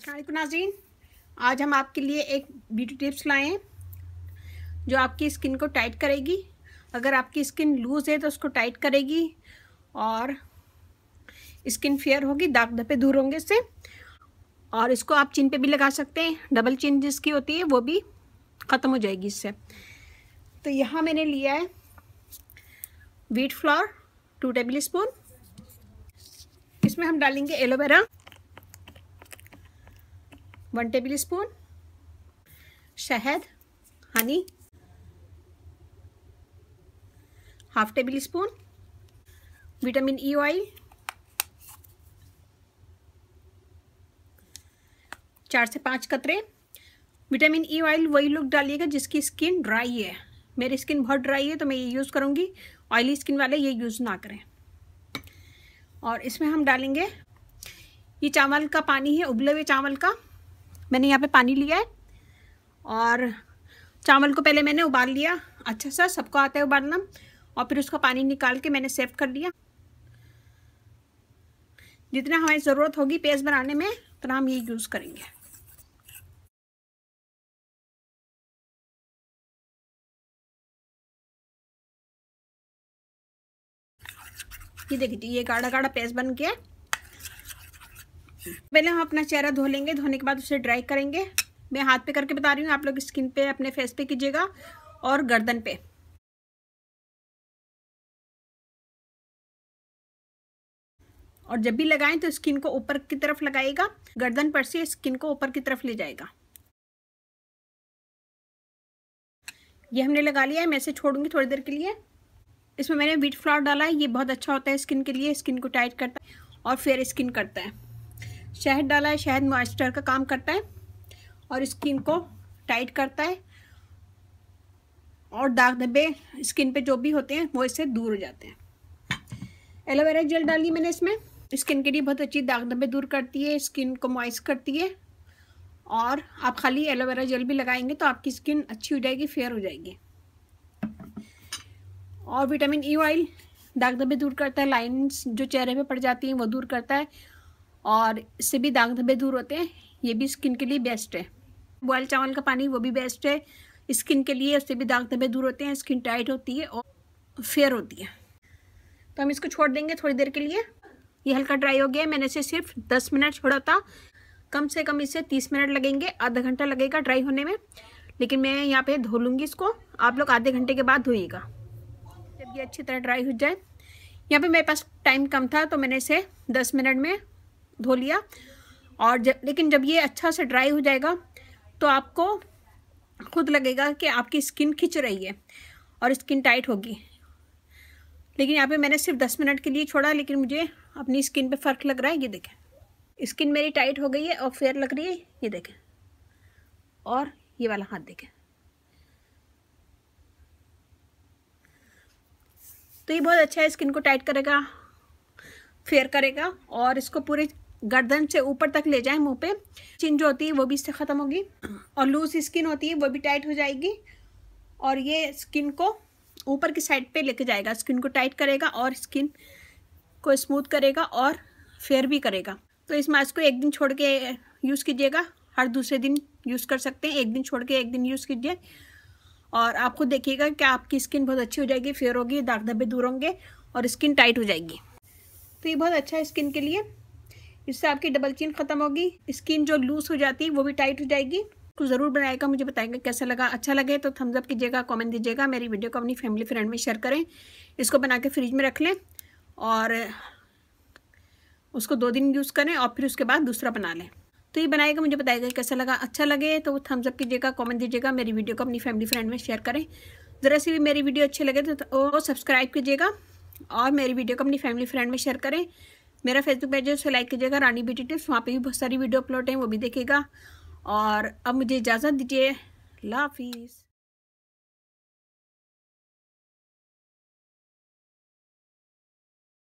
अस्सलाम वालेकुम नाज़रीन, आज हम आपके लिए एक ब्यूटी टिप्स लाए हैं जो आपकी स्किन को टाइट करेगी। अगर आपकी स्किन लूज़ है तो उसको टाइट करेगी और स्किन फेयर होगी, दाग धब्बे दूर होंगे इससे। और इसको आप चिन पे भी लगा सकते हैं, डबल चिन जिसकी होती है वो भी ख़त्म हो जाएगी इससे। तो यहाँ मैंने लिया है व्हीट फ्लोर 2 टेबल स्पून। इसमें हम डालेंगे एलोवेरा 1 टेबल स्पून, शहद Honey 1/2 table spoon, vitamin E oil 4 से 5 कतरे। विटामिन ई ऑयल वही लोग डालिएगा जिसकी स्किन ड्राई है। मेरी स्किन बहुत ड्राई है तो मैं ये यूज़ करूँगी, ऑयली स्किन वाले ये यूज़ ना करें। और इसमें हम डालेंगे ये चावल का पानी है, उबले हुए चावल का। मैंने यहाँ पे पानी लिया है और चावल को पहले मैंने उबाल लिया अच्छा सा, सबको आता है उबालना। और फिर उसका पानी निकाल के मैंने सेव कर लिया। जितना हमें ज़रूरत होगी पेस्ट बनाने में उतना हम ये यूज़ करेंगे। ये देखिए ये गाढ़ा गाढ़ा पेस्ट बन गया। पहले हम अपना चेहरा धो लेंगे, धोने के बाद उसे ड्राई करेंगे। मैं हाथ पे करके बता रही हूँ, आप लोग स्किन पे अपने फेस पे कीजिएगा और गर्दन पे। और जब भी लगाएं तो स्किन को ऊपर की तरफ लगाइएगा, गर्दन पर से स्किन को ऊपर की तरफ ले जाएगा। ये हमने लगा लिया है, मैं इसे छोड़ूंगी थोड़ी देर के लिए। इसमें मैंने व्हीट फ्लोर डाला है, ये बहुत अच्छा होता है स्किन के लिए, स्किन को टाइट करता है और फेयर स्किन करता है। शहद डाला है, शहद मॉइस्चर का काम करता है और स्किन को टाइट करता है और दाग धब्बे स्किन पे जो भी होते हैं वो इससे दूर हो जाते हैं। एलोवेरा जेल डाली मैंने इसमें, स्किन के लिए बहुत अच्छी, दाग धब्बे दूर करती है, स्किन को मॉइस्ट करती है। और आप खाली एलोवेरा जेल भी लगाएंगे तो आपकी स्किन अच्छी हो जाएगी, फेयर हो जाएगी। और विटामिन ई ऑयल दाग धब्बे दूर करता है, लाइंस जो चेहरे पे पड़ जाती हैं वो दूर करता है और इससे भी दाग धब्बे दूर होते हैं। ये भी स्किन के लिए बेस्ट है। बॉयल चावल का पानी वो भी बेस्ट है स्किन के लिए, उससे भी दाग धब्बे दूर होते हैं, स्किन टाइट होती है और फेयर होती है। तो हम इसको छोड़ देंगे थोड़ी देर के लिए। ये हल्का ड्राई हो गया है, मैंने इसे सिर्फ 10 मिनट छोड़ा था। कम से कम इसे 30 मिनट लगेंगे, आधा घंटा लगेगा ड्राई होने में। लेकिन मैं यहाँ पे धो लूँगी इसको, आप लोग आधे घंटे के बाद धोइएगा जब ये अच्छी तरह ड्राई हो जाए। यहाँ पे मेरे पास टाइम कम था तो मैंने इसे 10 मिनट में धो लिया। और लेकिन जब ये अच्छा से ड्राई हो जाएगा तो आपको खुद लगेगा कि आपकी स्किन खिंच रही है और स्किन टाइट होगी। लेकिन यहाँ पे मैंने सिर्फ 10 मिनट के लिए छोड़ा, लेकिन मुझे अपनी स्किन पे फ़र्क लग रहा है। ये देखें स्किन मेरी टाइट हो गई है और फेयर लग रही है, ये देखें। और ये वाला हाथ देखें। तो ये बहुत अच्छा है, स्किन को टाइट करेगा, फेयर करेगा और इसको पूरे गर्दन से ऊपर तक ले जाए मुंह पे। चिन जो होती है वो भी इससे ख़त्म होगी और लूज स्किन होती है वो भी टाइट हो जाएगी। और ये स्किन को ऊपर की साइड पे लेके जाएगा, स्किन को टाइट करेगा और स्किन को स्मूथ करेगा और फेयर भी करेगा। तो इस मास्क को एक दिन छोड़ के यूज़ कीजिएगा, हर दूसरे दिन यूज़ कर सकते हैं। एक दिन छोड़ के एक दिन यूज़ कीजिए और आपको देखिएगा कि आपकी स्किन बहुत अच्छी हो जाएगी, फेयर होगी, दाग धब्बे दूर होंगे और स्किन टाइट हो जाएगी। तो ये बहुत अच्छा है स्किन के लिए, इससे आपकी डबल चिन ख़त्म होगी, स्किन जो लूज हो जाती है वो भी टाइट हो जाएगी। तो ज़रूर बनाएगा, मुझे बताएंगे कैसा लगा। अच्छा लगे तो थम्स अप कीजिएगा, कमेंट दीजिएगा। मेरी वीडियो को अपनी फैमिली फ्रेंड में शेयर करें। इसको बना के फ्रिज में रख लें और उसको 2 दिन यूज़ करें और फिर उसके बाद दूसरा बना लें। तो ये बनाएगा, मुझे बताएगा कैसा लगा। अच्छा लगे तो थम्स अप कीजिएगा, कमेंट दीजिएगा। मेरी वीडियो को अपनी फैमिली फ्रेंड में शेयर करें। ज़रा सी भी मेरी वीडियो अच्छी लगे तो वो सब्सक्राइब कीजिएगा और मेरी वीडियो को अपनी फैमिली फ्रेंड में शेयर करें। मेरा फेसबुक पेज है, उसे लाइक कीजिएगा, रानी ब्यूटी टिप्स। वहाँ पे भी बहुत सारी वीडियो अपलोड हैं, वो भी देखिएगा। और अब मुझे इजाज़त दीजिए, अल्लाह हाफिज़।